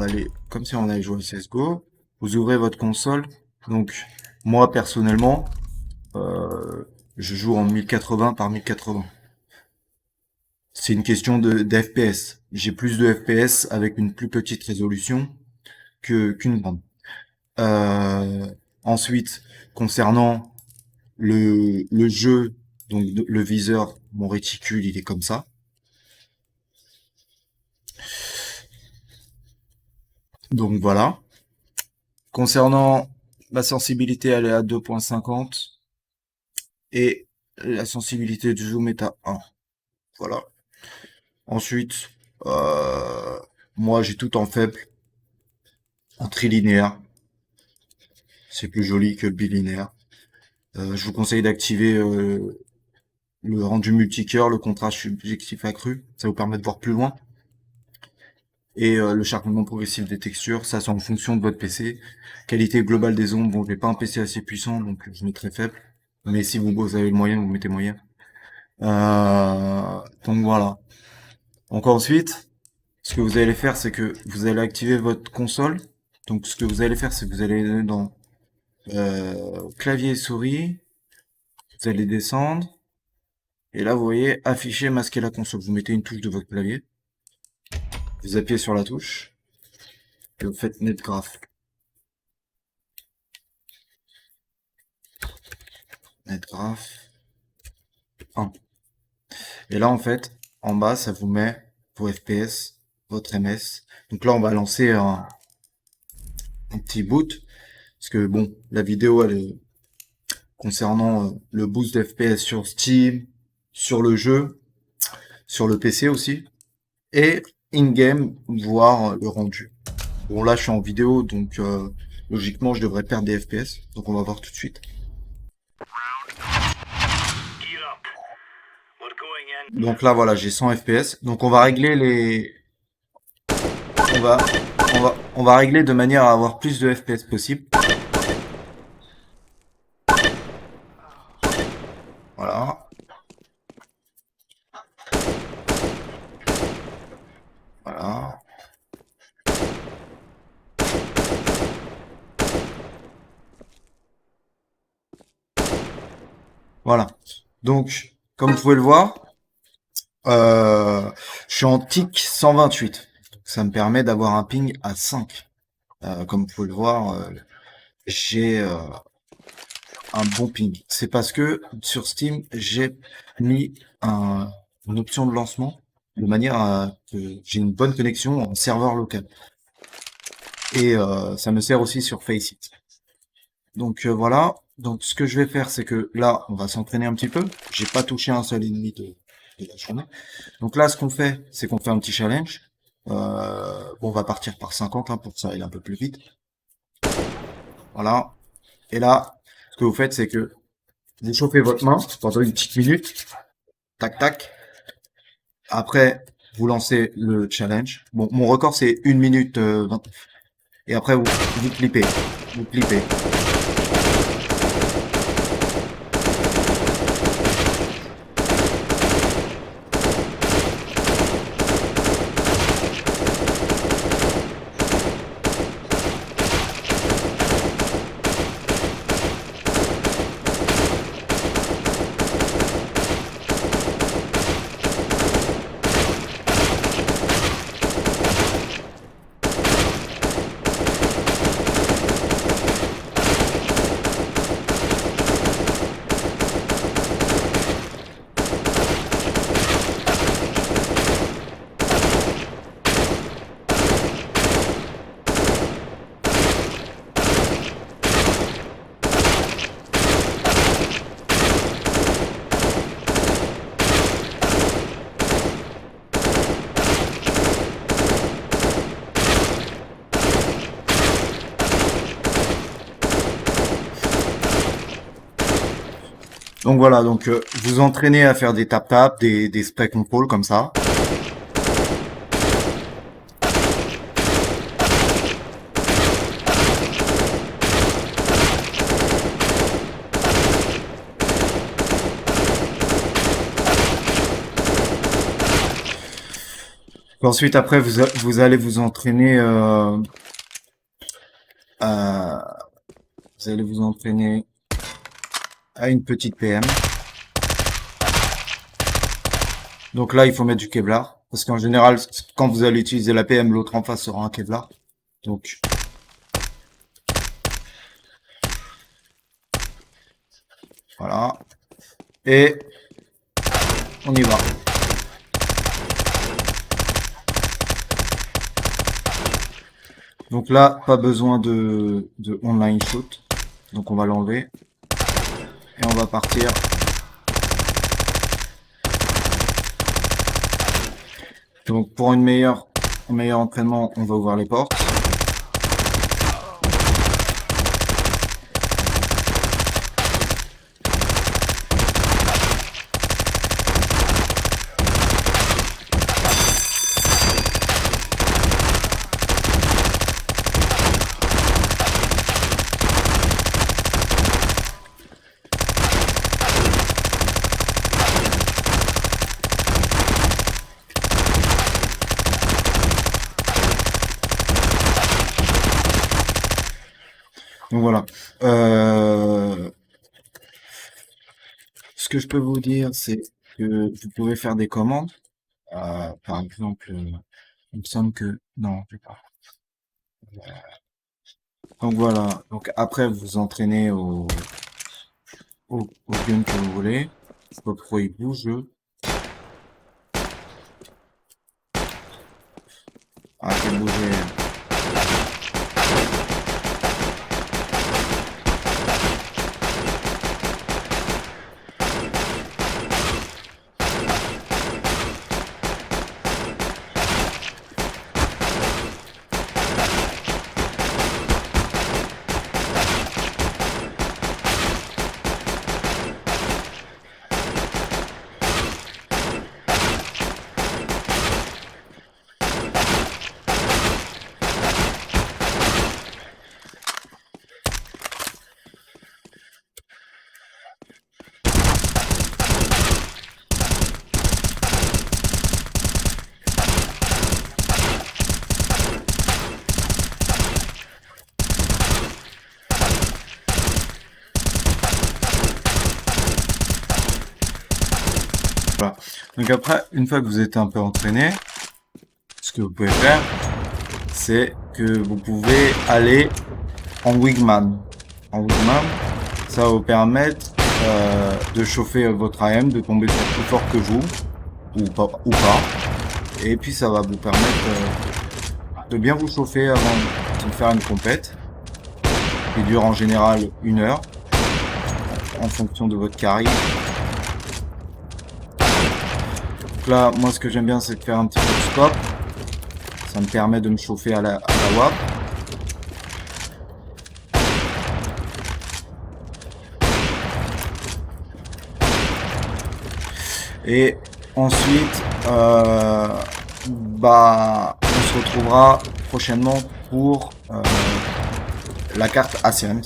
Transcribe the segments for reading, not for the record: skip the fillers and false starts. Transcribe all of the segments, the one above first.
va aller comme si on allait jouer à CSGO. Vous ouvrez votre console. Donc, moi, personnellement, je joue en 1080 par 1080. C'est une question d'FPS. J'ai plus de FPS avec une plus petite résolution qu'une grande. Euh, ensuite, concernant le jeu, donc le viseur, mon réticule, il est comme ça. Donc voilà. Concernant la sensibilité, elle est à 2.50 et la sensibilité du zoom est à 1. Voilà. Ensuite, euh, moi j'ai tout en faible, en trilinéaire. C'est plus joli que le bilinéaire. Je vous conseille d'activer le rendu multicœur, le contraste subjectif accru. Ça vous permet de voir plus loin. Et le chargement progressif des textures, ça c'est en fonction de votre PC. Qualité globale des ombres, bon j'ai pas un PC assez puissant donc je mets très faible. Mais si vous avez le moyen, vous mettez moyen. Donc voilà. Donc ensuite, ce que vous allez faire, c'est que vous allez activer votre console. Donc ce que vous allez faire, c'est que vous allez aller dans clavier et souris, vous allez descendre, et là vous voyez afficher, masquer la console. Vous mettez une touche de votre clavier, vous appuyez sur la touche, et vous faites netgraph. Netgraph 1. Et là en fait, en bas, ça vous met vos FPS, votre MS. Donc là on va lancer un petit boot, parce que bon, la vidéo elle est concernant le boost d'FPS sur Steam, sur le jeu, sur le PC aussi, et in-game, voir le rendu. Bon là je suis en vidéo, donc logiquement je devrais perdre des FPS, donc on va voir tout de suite. Donc là voilà, j'ai 100 FPS, donc on va régler les... On va régler de manière à avoir plus de FPS possible. Voilà. Voilà. Voilà. Donc, comme vous pouvez le voir, je suis en TIC 128. Ça me permet d'avoir un ping à 5. Comme vous pouvez le voir, j'ai un bon ping. C'est parce que sur Steam, j'ai mis une option de lancement de manière à que j'ai une bonne connexion en serveur local. Et ça me sert aussi sur Faceit. Donc voilà. Donc ce que je vais faire, c'est que là, on va s'entraîner un petit peu. J'ai pas touché un seul ennemi de la journée. Donc là, ce qu'on fait, c'est qu'on fait un petit challenge. Bon, on va partir par 50 hein, pour que ça aille un peu plus vite. Voilà. Et là, ce que vous faites, c'est que vous chauffez votre main pendant une petite minute. Tac, tac. Après, vous lancez le challenge. Bon, mon record, c'est 1 minute 20. Et après, vous clippez. Vous clippez. Donc voilà, donc vous entraînez à faire des tap-tap, des spray control comme ça. Ensuite, après, vous allez vous entraîner, à, vous allez vous entraîner à une petite PM. Donc là, il faut mettre du Kevlar. Parce qu'en général, quand vous allez utiliser la PM, l'autre en face sera un Kevlar. Donc, voilà. Et on y va. Donc là, pas besoin de online shoot. Donc on va l'enlever. Et on va partir. Donc pour un meilleur entraînement, on va ouvrir les portes. Donc voilà. Ce que je peux vous dire, c'est que vous pouvez faire des commandes. Par exemple, il me semble que... Non, je vais pas. Donc voilà. Donc après, vous vous entraînez au gun que vous voulez. Je sais pas pourquoi il bouge. Arrêtez de bouger. Voilà. Donc après, une fois que vous êtes un peu entraîné, ce que vous pouvez faire, c'est que vous pouvez aller en Wingman. En Wingman, ça va vous permettre de chauffer votre AM, de tomber sur plus fort que vous, ou pas. Et puis ça va vous permettre de bien vous chauffer avant de faire une compète, qui dure en général 1 heure, en fonction de votre carry. Donc là, moi ce que j'aime bien, c'est de faire un petit peu de scope. Ça me permet de me chauffer à la WAP. Et ensuite, on se retrouvera prochainement pour la carte Ascent.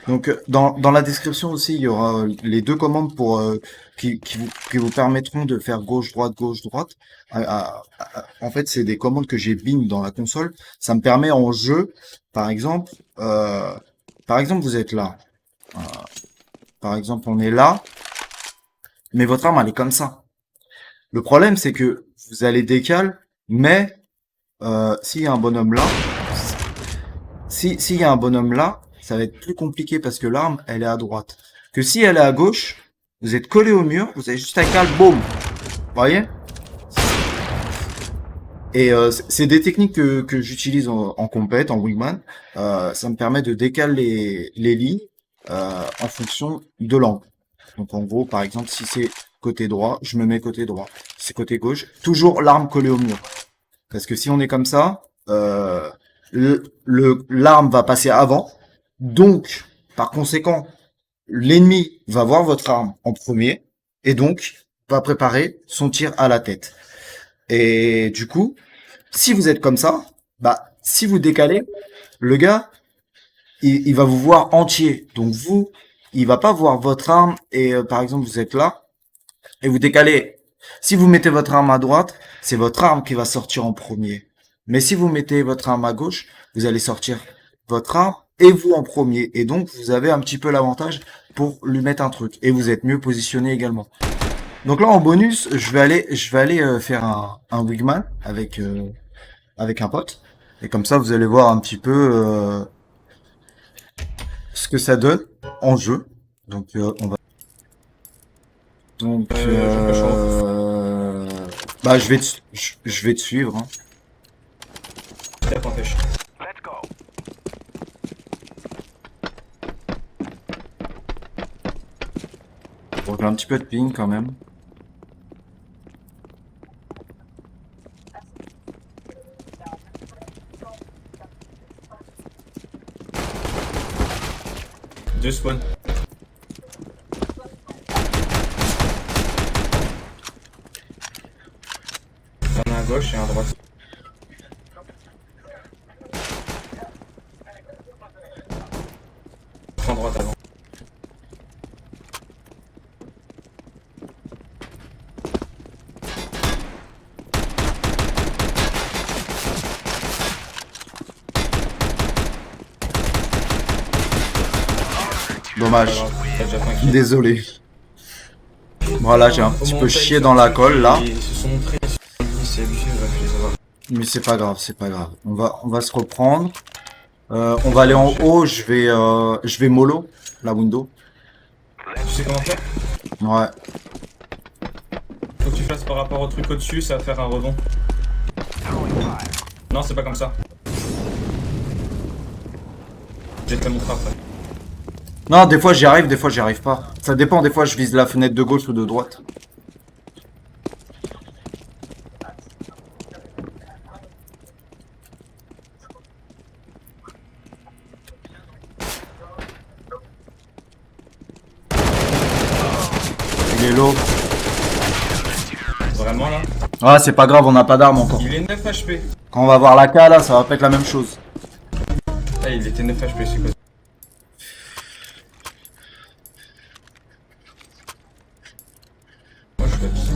Donc dans la description aussi, il y aura les 2 commandes pour qui vous permettront de faire gauche-droite, gauche-droite. En fait, c'est des commandes que j'ai bin dans la console. Ça me permet en jeu, par exemple, vous êtes là. Par exemple, on est là, mais votre arme, elle est comme ça. Le problème, c'est que vous allez décaler, mais s'il y a un bonhomme là, s'il y a un bonhomme là, ça va être plus compliqué parce que l'arme, elle est à droite. Que si elle est à gauche, vous êtes collé au mur, vous avez juste à caler, boum. Vous voyez? Et c'est des techniques que j'utilise en compète, en wingman. Ça me permet de décaler les lignes en fonction de l'angle. Donc en gros, par exemple, si c'est côté droit, je me mets côté droit. Si c'est côté gauche, toujours l'arme collée au mur. Parce que si on est comme ça, l'arme va passer avant. Donc, par conséquent, l'ennemi va voir votre arme en premier et donc va préparer son tir à la tête. Et du coup, si vous êtes comme ça, si vous décalez, le gars, il va vous voir entier. Donc vous, il va pas voir votre arme et par exemple vous êtes là et vous décalez. Si vous mettez votre arme à droite, c'est votre arme qui va sortir en premier. Mais si vous mettez votre arme à gauche, vous allez sortir votre arme et vous en premier. Et donc, vous avez un petit peu l'avantage pour lui mettre un truc. Et vous êtes mieux positionné également. Donc là, en bonus, je vais aller faire un wingman avec un pote. Et comme ça, vous allez voir un petit peu ce que ça donne en jeu. Donc, on va. Donc, Je peux changer. bah, je vais te suivre. Hein. Ça t'empêche. Bon, j'ai un petit peu de ping quand même. Deux spawn. Il y en a un à gauche et un à droite. En droite avant. Pas Dommage. grave, t'as déjà fait un kill. Désolé. Voilà, j'ai un Au petit moment peu où t'as chié eu dans la colle là. Ils se sont montrés sur lui, c'est abusé, bref, je les avoir. Mais c'est pas grave, c'est pas grave. On va se reprendre. On va aller en haut, je vais mollo la window. Tu sais comment faire? Ouais. Faut que tu fasses par rapport au truc au-dessus, ça va faire un rebond. Non, c'est pas comme ça. Je vais te le montrer après. Non, des fois j'y arrive, des fois j'y arrive pas. Ça dépend, des fois je vise la fenêtre de gauche ou de droite. Il est low. Vraiment là? Ah, c'est pas grave, on n'a pas d'armes encore. Il est 9 HP. Quand on va voir la K là, ça va pas être la même chose. Ah, il était 9 HP, c'est quoi? Moi je fais ça.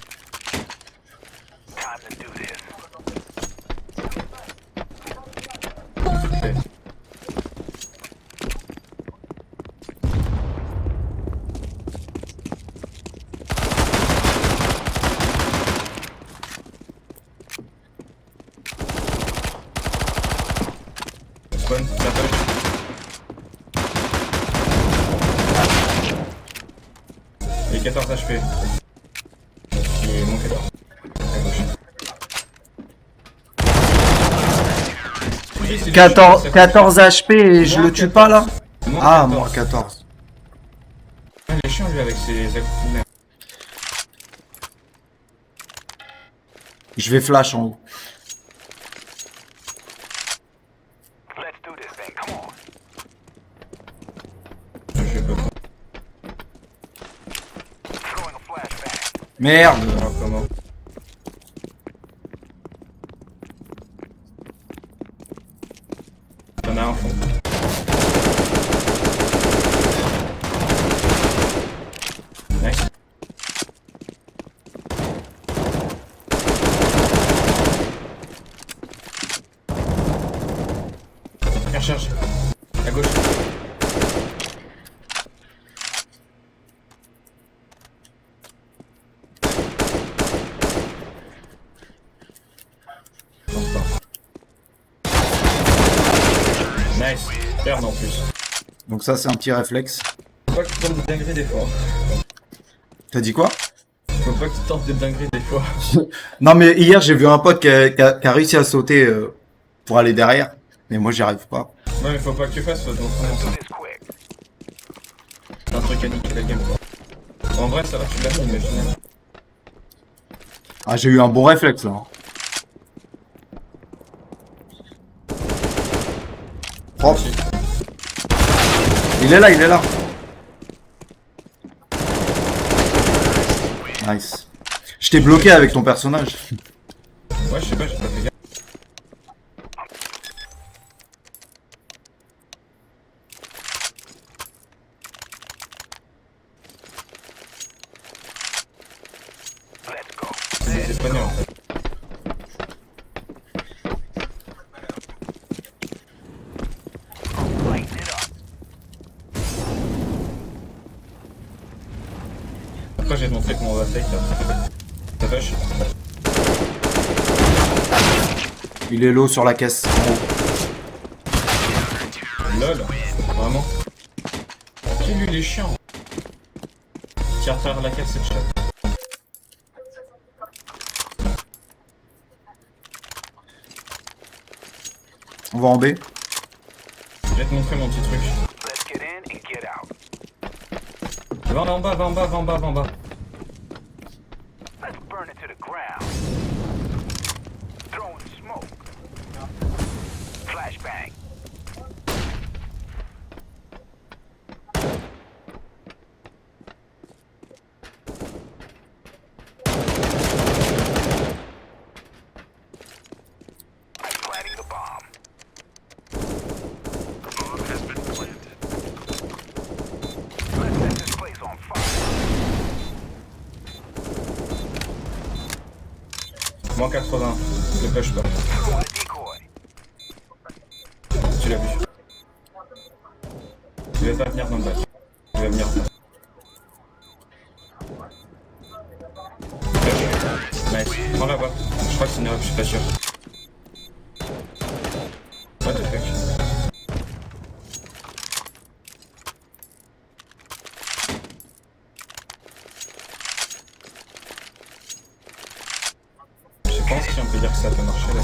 Ok. Spawn, la poche. Il est 14 HP. Il est mon 14. À gauche. Oui, c'est du 14, chien, 14 HP et je Moins le tue pas là. 14. Moins Ah, 14. moins 14. Il est chiant lui avec ses accoutrements. Je vais flash en haut. Je peux pas. Merde. Alors comment? T'en as un fond. Nice. Recharge. À gauche. Nice. Perdre en plus. Donc ça c'est un petit réflexe. Faut pas que tu tentes des dingueries des fois. T'as dit quoi? Faut pas que tu tentes des dingueries des fois. Non mais hier j'ai vu un pote qui a réussi à sauter pour aller derrière. Mais moi j'y arrive pas. Ouais mais faut pas que tu fasses, faut dans ton sens. C'est un truc à niquer la game quoi. En vrai ça va, tu l'as mis mais finalement. Ah j'ai eu un bon réflexe là. Propre. Il est là, il est là. Nice. Je t'ai bloqué avec ton personnage. Ouais je sais pas, j'ai pas fait gaffe. je vais te montrer comment on va fake là. Ça push. Il est low sur la caisse. En haut. LOL, vraiment. Qui lui il est chiant. Tire à travers la caisse, c'est chat. On va en B. Je vais te montrer mon petit truc. Va en bas, va en bas, va en bas, va en bas. Moins 80, ne push pas. Tu l'as vu. Je vais pas venir dans le bac. Je vais venir en bas. Nice. Prends la voie. Je crois que c'est une erreur, je suis pas sûr. What the fuck. Je pense si on peut dire que ça peut marcher là.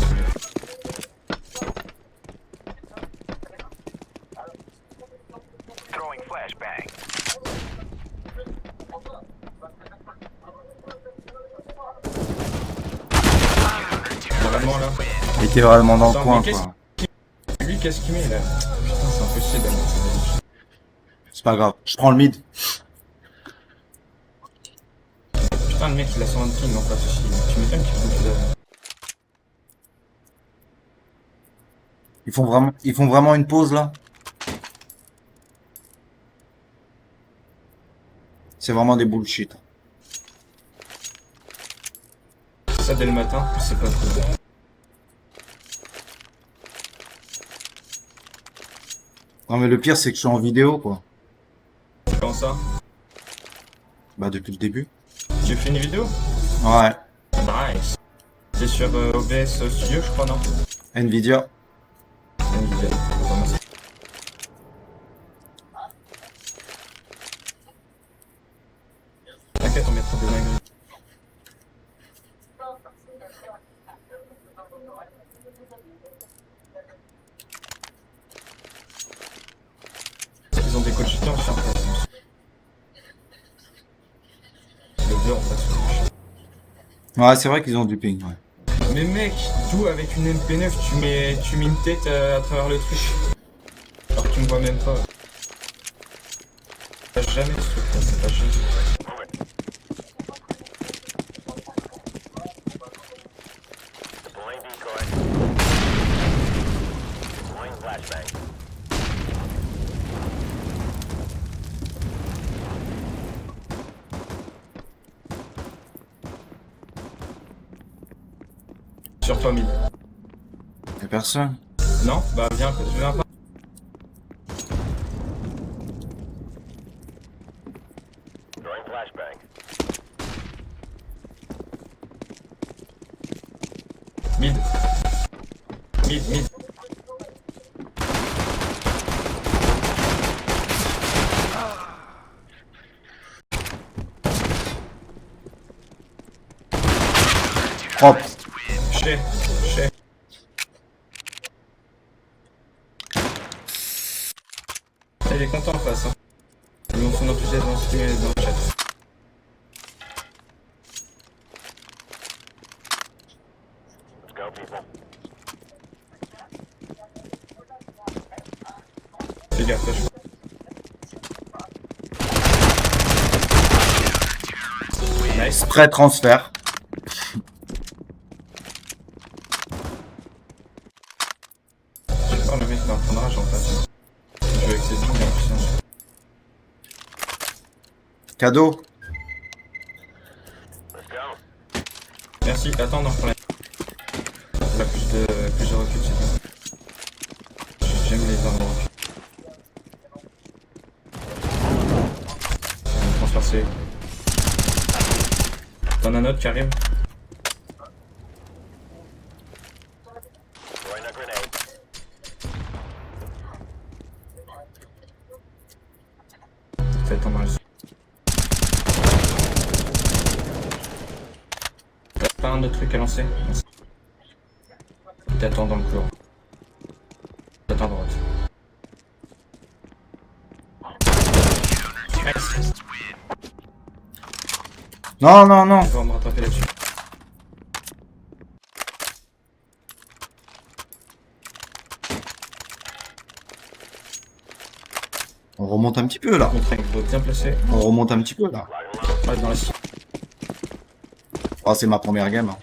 Vraiment là. Il était vraiment dans le Attends, coin, mais quoi. Lui, qu'est-ce qu'il met là? Putain, c'est impossible d'aller dans cette vie. C'est pas grave. Je prends le mid. Putain, le mec il a 120 ping, non pas de soucis. Tu m'étonnes qu'il faut que Ils font vraiment une pause, là. C'est vraiment des bullshit. ça dès le matin, c'est pas cool. Non, mais le pire, c'est que je suis en vidéo, quoi. Comment ça? Bah, depuis le début. Tu fais une vidéo? Ouais. Nice. C'est sur OBS Studio, je crois, non? Nvidia. Nvidia. T'inquiète, on mettra des dingueries. Ils ont des cogitants sur place. Le bleu en face. Ouais, c'est vrai qu'ils ont du ping, ouais. Mais mec, d'où avec une MP9 tu mets une tête à travers le truc? Alors que tu me vois même pas. T'as jamais ce truc là, c'est pas jamais. Sur toi, mid. Y'a personne. Non? Bah viens pas. Mid. Mid. Hop. Chez. Il est content en face. Hein. Ils montrent son enthousiasme dans ce qu'il met dans le chat. Fais gaffe, nice. Prêt transfert. J'ai peur le mec va prendre rage en face. Je joue avec ses pings en puissance. Cadeau. Merci, attends, non, je prends la plus de recul, c'est bien. J'aime les armes de recul. Transfert C. T'en as un autre qui arrive. Fais ton mal. T'as pas un autre truc à lancer? Il t'attend dans le couloir. T'attends à droite. Nice. Non, non, non. Tu vas me rattraper là-dessus. On remonte un petit peu là. Mon train doit bien placé. On remonte un petit peu là. Ouais, dans la Oh, c'est ma première game. Hein.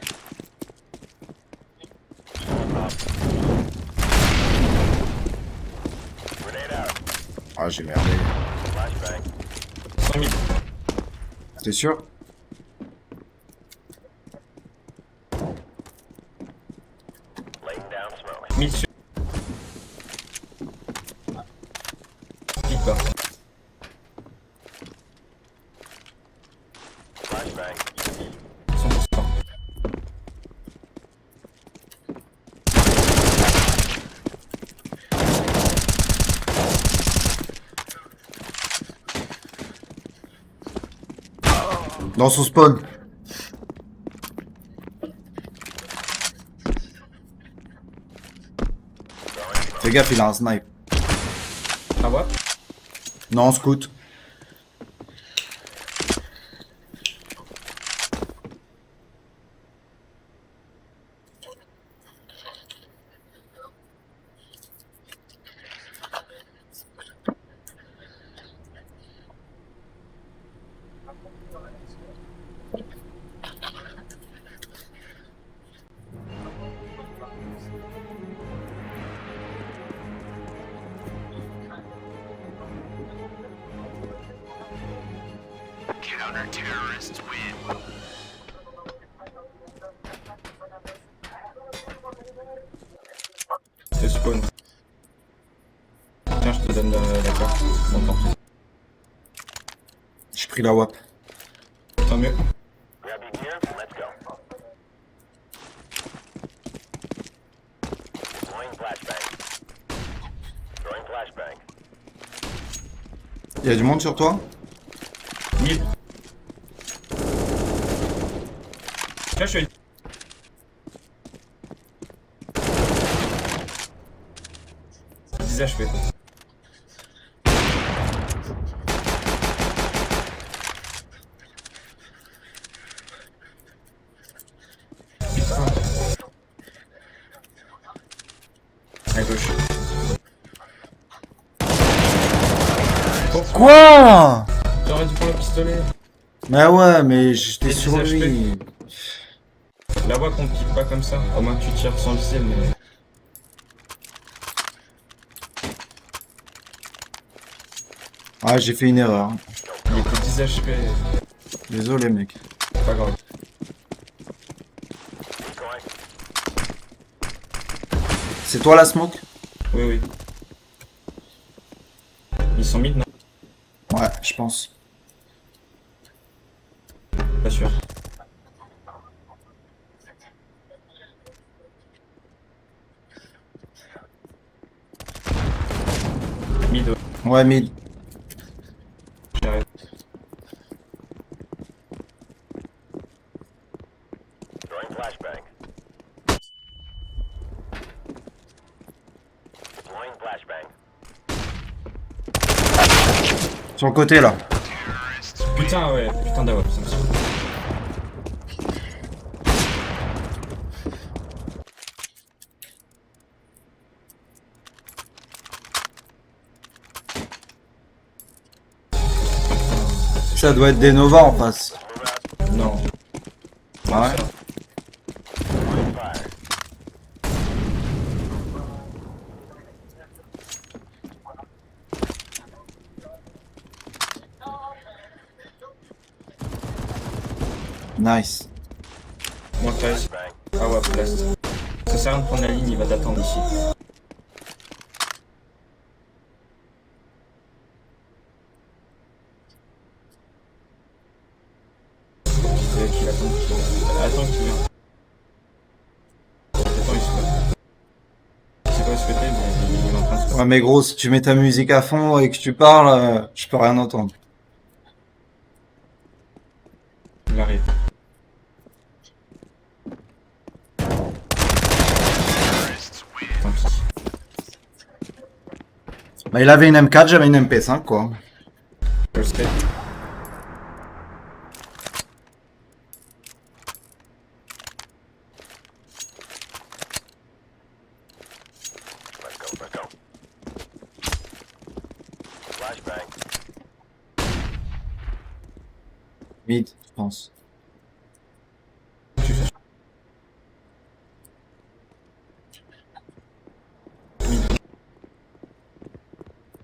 Ah, j'ai merdé. 100 000. T'es sûr? Sur. Pique pas. Dans son spawn. Fais gaffe, il a un snipe. Ah ouais? Non, scout. C'est spawn. Tiens, je te donne la carte. Bon temps. J'ai pris la WAP. Tant mieux. Il y a du monde sur toi? 1000. Tiens, je suis. 10 HP. À gauche. Quoi? J'aurais dû prendre le pistolet. Mais ouais, mais j'étais Les sur 10 lui. La voix qu'on pique pas comme ça. Au moins que tu tires sans le ciel, mais. Ah, j'ai fait une erreur. Il était 10 HP. Désolé, mec. C'est pas grave. C'est toi la smoke? Oui, oui. Ils sont mid, non? Ouais, je pense. Pas sûr. Mid, ouais. Ouais, mid. J'arrive. Sur le côté là. Putain, ouais. Putain d'AWP, ça me saoule. Ça doit être des Nova en face. Non. Ouais. Nice. Moins 13. Ah ouais, blast. Ça sert à rien de prendre la ligne, il va t'attendre ici. C'est qu'il a Attends qu'il vient. Attends, il se passe. Je sais pas ce que t'es, mais il est en train de se Ouais, passer. mais gros, si tu mets ta musique à fond et que tu parles, je peux rien entendre. Il arrive. Tant pis. Bah, il avait une M4, j'avais une MP5, quoi. Respect. Vite, je pense. Tu fais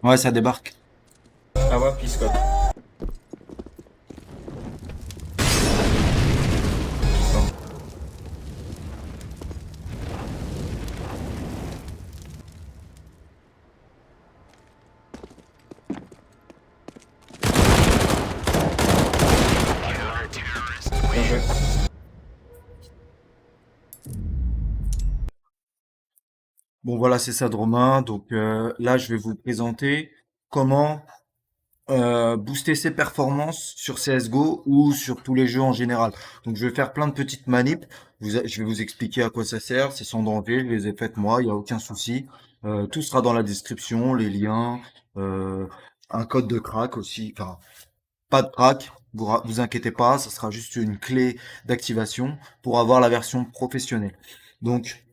Ouais, ça débarque. Ah ouais, piscotte. Piston. Bien joué. Bon, voilà, c'est ça de Romain. Donc là, je vais vous présenter comment booster ses performances sur CSGO ou sur tous les jeux en général. Donc je vais faire plein de petites manips. Je vais vous expliquer à quoi ça sert. C'est sans danger, je les ai faites moi, il n'y a aucun souci. Tout sera dans la description, les liens, euh, un code de crack aussi. Enfin, pas de crack, vous inquiétez pas, ça sera juste une clé d'activation pour avoir la version professionnelle. Donc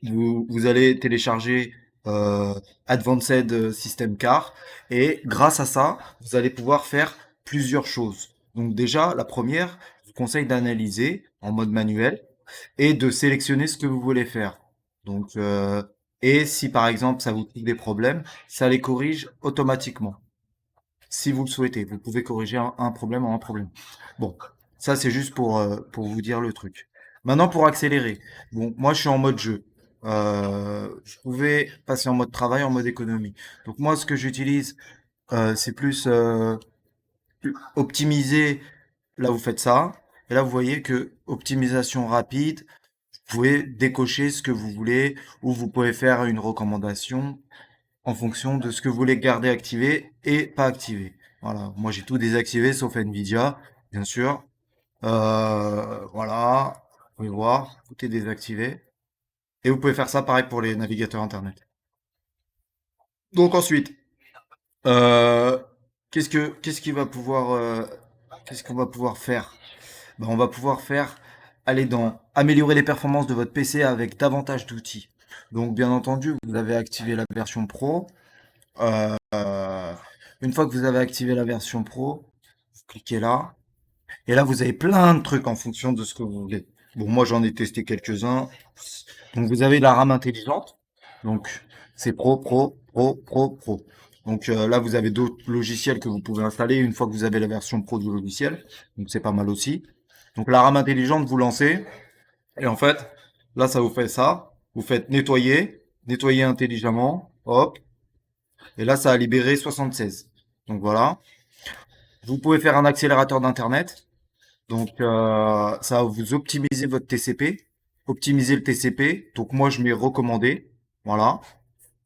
vous allez télécharger euh, Advanced System Car et grâce à ça, vous allez pouvoir faire plusieurs choses. Donc déjà, la première, je vous conseille d'analyser en mode manuel et de sélectionner ce que vous voulez faire. Donc, et si par exemple ça vous trouve des problèmes, ça les corrige automatiquement. Si vous le souhaitez, vous pouvez corriger un problème en un problème. Bon, ça c'est juste pour vous dire le truc. Maintenant pour accélérer. Bon, moi je suis en mode jeu. Je pouvais passer en mode travail, en mode économie. Donc moi ce que j'utilise, c'est plus optimiser. Là vous faites ça. Et là vous voyez que optimisation rapide, vous pouvez décocher ce que vous voulez ou vous pouvez faire une recommandation en fonction de ce que vous voulez garder activé et pas activé. Voilà, moi j'ai tout désactivé sauf Nvidia, bien sûr. Voilà, vous pouvez voir, tout est désactivé. Et vous pouvez faire ça pareil pour les navigateurs internet. Donc ensuite, euh, qu'est-ce qui va pouvoir, qu'est-ce qu'on va pouvoir faire? Ben, on va pouvoir faire aller dans améliorer les performances de votre PC avec davantage d'outils. Donc bien entendu, vous avez activé la version Pro. Euh, une fois que vous avez activé la version Pro, vous cliquez là. Et là, vous avez plein de trucs en fonction de ce que vous voulez. Bon, moi, j'en ai testé quelques-uns. Donc, vous avez la RAM intelligente. Donc, c'est Pro, Pro, Pro, Pro, Pro. Donc, là, vous avez d'autres logiciels que vous pouvez installer une fois que vous avez la version Pro du logiciel. Donc, c'est pas mal aussi. Donc, la RAM intelligente, vous lancez. Et en fait, là, ça vous fait ça. Vous faites nettoyer, nettoyer intelligemment. Hop. Et là, ça a libéré 76. Donc, voilà. Vous pouvez faire un accélérateur d'Internet. Donc, ça va vous optimiser votre TCP, optimiser le TCP. Donc, moi, je mets recommandé. Voilà.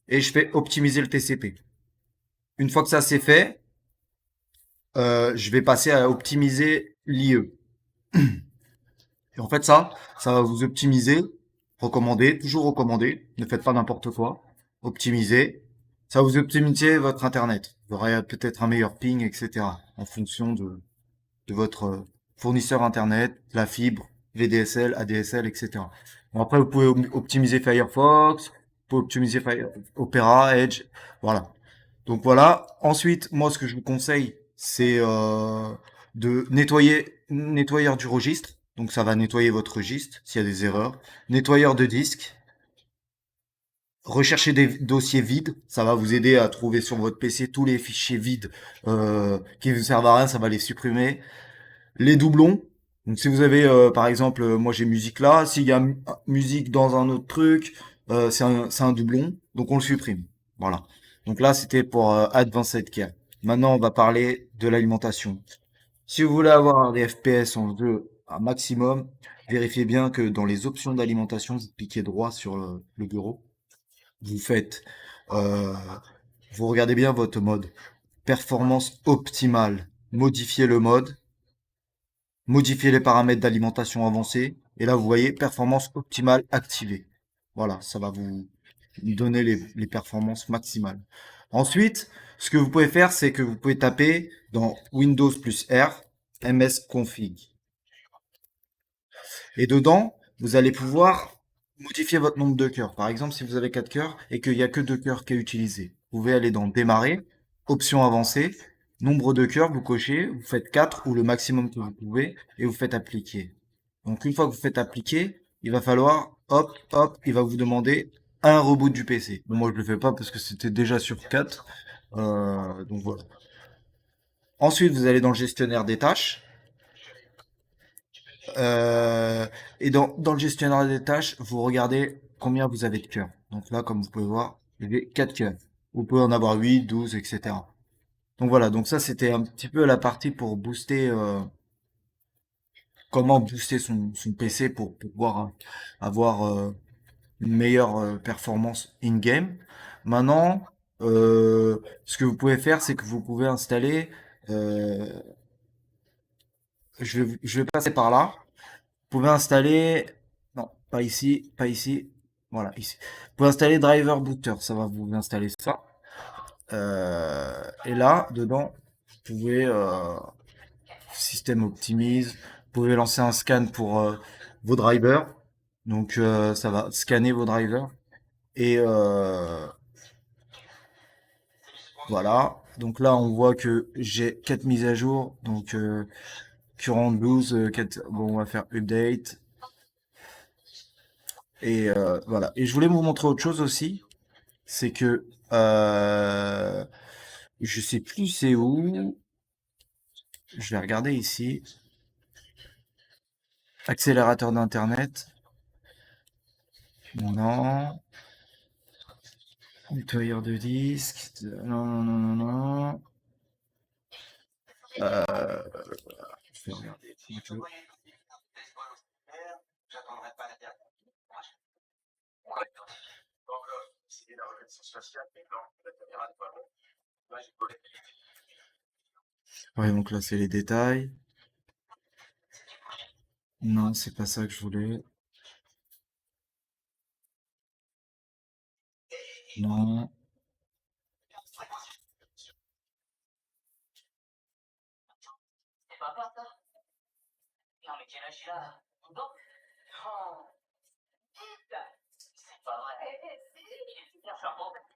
Et je fais optimiser le TCP. Une fois que ça c'est fait, je vais passer à optimiser l'IE. Et en fait, ça va vous optimiser, recommander, toujours recommander. Ne faites pas n'importe quoi. Optimiser. Ça va vous optimiser votre Internet. Vous aurez peut-être un meilleur ping, etc. En fonction de votre fournisseur internet, la fibre, VDSL, ADSL, etc. Bon, après, vous pouvez optimiser Firefox, vous pouvez optimiser Opera, Edge, voilà. Donc voilà. Ensuite, moi, ce que je vous conseille, c'est de nettoyeur du registre. Donc ça va nettoyer votre registre s'il y a des erreurs. Nettoyeur de disque. Rechercher des dossiers vides, ça va vous aider à trouver sur votre PC tous les fichiers vides qui ne vous servent à rien, ça va les supprimer. Les doublons. Donc si vous avez par exemple, moi j'ai musique là, s'il y a musique dans un autre truc, c'est un doublon, donc on le supprime. Voilà. Donc là c'était pour Advanced Care. Maintenant on va parler de l'alimentation. Si vous voulez avoir des FPS en jeu un maximum. Vérifiez bien que dans les options d'alimentation, vous cliquez droit sur le bureau. Vous faites, euh, vous regardez bien votre mode. Performance optimale. Modifiez le mode. Modifiez les paramètres d'alimentation avancée. Et là, vous voyez performance optimale activée. Voilà, ça va vous donner les performances maximales. Ensuite, ce que vous pouvez faire, c'est que vous pouvez taper dans Windows plus R, msconfig. Et dedans, vous allez pouvoir modifier votre nombre de cœurs. Par exemple, si vous avez 4 cœurs et qu'il n'y a que 2 cœurs qui est utilisé, vous pouvez aller dans Démarrer, Options avancées, nombre de cœurs, vous cochez, vous faites 4 ou le maximum que vous pouvez et vous faites appliquer. Donc une fois que vous faites appliquer, il va falloir, hop, hop, il va vous demander un reboot du PC. Bon, moi je le fais pas parce que c'était déjà sur 4. Donc voilà. Ensuite, vous allez dans le gestionnaire des tâches. Euh, et dans le gestionnaire des tâches, vous regardez combien vous avez de cœurs. Donc là, comme vous pouvez voir, vous avez 4 cœurs. Vous pouvez en avoir 8, 12, etc. Donc voilà, donc ça c'était un petit peu la partie pour booster, comment booster son PC pour pouvoir avoir une meilleure performance in-game. Maintenant, ce que vous pouvez faire, c'est que vous pouvez installer, euh, je vais passer par là. Vous pouvez installer, non, pas ici, pas ici, voilà, ici. Vous pouvez installer Driver Booter, ça va vous installer ça. Et là, dedans, vous pouvez, système optimise, vous pouvez lancer un scan pour vos drivers. Donc, ça va scanner vos drivers. Et voilà. Donc là, on voit que j'ai 4 mises à jour. Donc, current 12, 4, bon, on va faire update. Et voilà. Et je voulais vous montrer autre chose aussi, c'est que je sais plus c'est où. Je vais regarder ici. Accélérateur d'internet. Non. Nettoyeur de disque. Non, non, non, non, non. Je vais regarder. Ouais, donc là, c'est les détails. Non, c'est pas ça que je voulais. Non.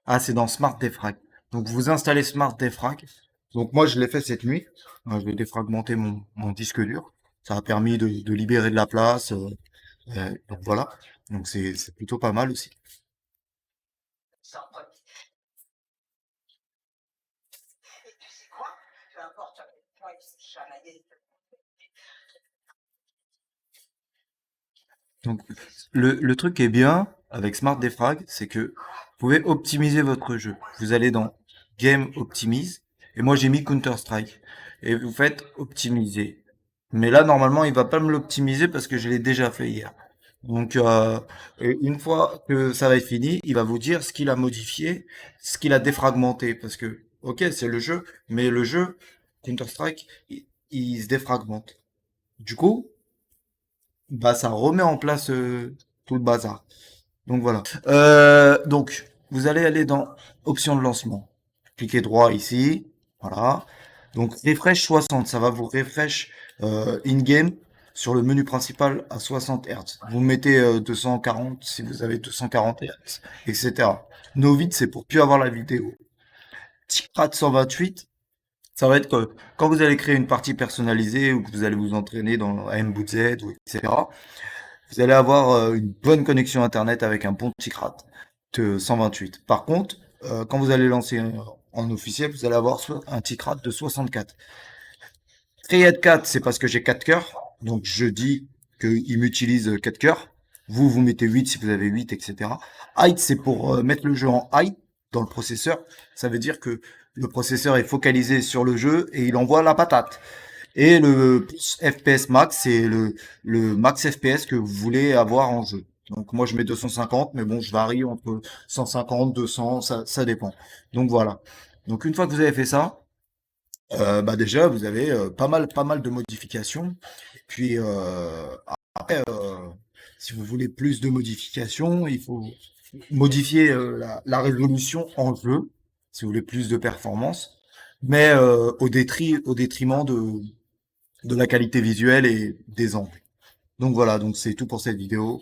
Ah, c'est dans Smart Defrag. Donc, vous installez Smart Defrag. Donc, moi, je l'ai fait cette nuit. Je vais défragmenter mon disque dur. Ça a permis de libérer de la place. Donc, voilà. Donc, c'est plutôt pas mal aussi. Donc, le truc qui est bien avec Smart Defrag, c'est que vous pouvez optimiser votre jeu. Vous allez dans Game Optimize, et moi j'ai mis Counter-Strike. Et vous faites optimiser. Mais là, normalement, il va pas me l'optimiser parce que je l'ai déjà fait hier. Donc, et une fois que ça va être fini, il va vous dire ce qu'il a modifié, ce qu'il a défragmenté. Parce que, ok, c'est le jeu, mais le jeu, Counter-Strike, il se défragmente. Du coup, bah ça remet en place tout le bazar. Donc voilà. Donc vous allez aller dans option de lancement. Cliquez droit ici. Voilà. Donc refresh 60, ça va vous refresh in-game sur le menu principal à 60 Hz. Vous mettez 240 si vous avez 240 Hz, etc. No vid, c'est pour plus avoir la vidéo. Tickrad 128, ça va être que quand vous allez créer une partie personnalisée ou que vous allez vous entraîner dans MBZ ou etc. Vous allez avoir une bonne connexion internet avec un bon petit rate de 128. Par contre, quand vous allez lancer en officiel, vous allez avoir un petit rate de 64. Triad 4, c'est parce que j'ai 4 cœurs. Donc je dis qu'il m'utilise 4 cœurs. Vous mettez 8 si vous avez 8, etc. Height, c'est pour mettre le jeu en height dans le processeur. Ça veut dire que le processeur est focalisé sur le jeu et il envoie la patate. Et le plus FPS max, c'est le max FPS que vous voulez avoir en jeu. Donc moi je mets 250, mais bon je varie entre 150, 200, ça dépend. Donc voilà. Donc une fois que vous avez fait ça, bah déjà vous avez pas mal de modifications. Puis après, si vous voulez plus de modifications, il faut modifier la résolution en jeu, si vous voulez plus de performance, mais au détriment de la qualité visuelle et des angles. Donc voilà, donc c'est tout pour cette vidéo.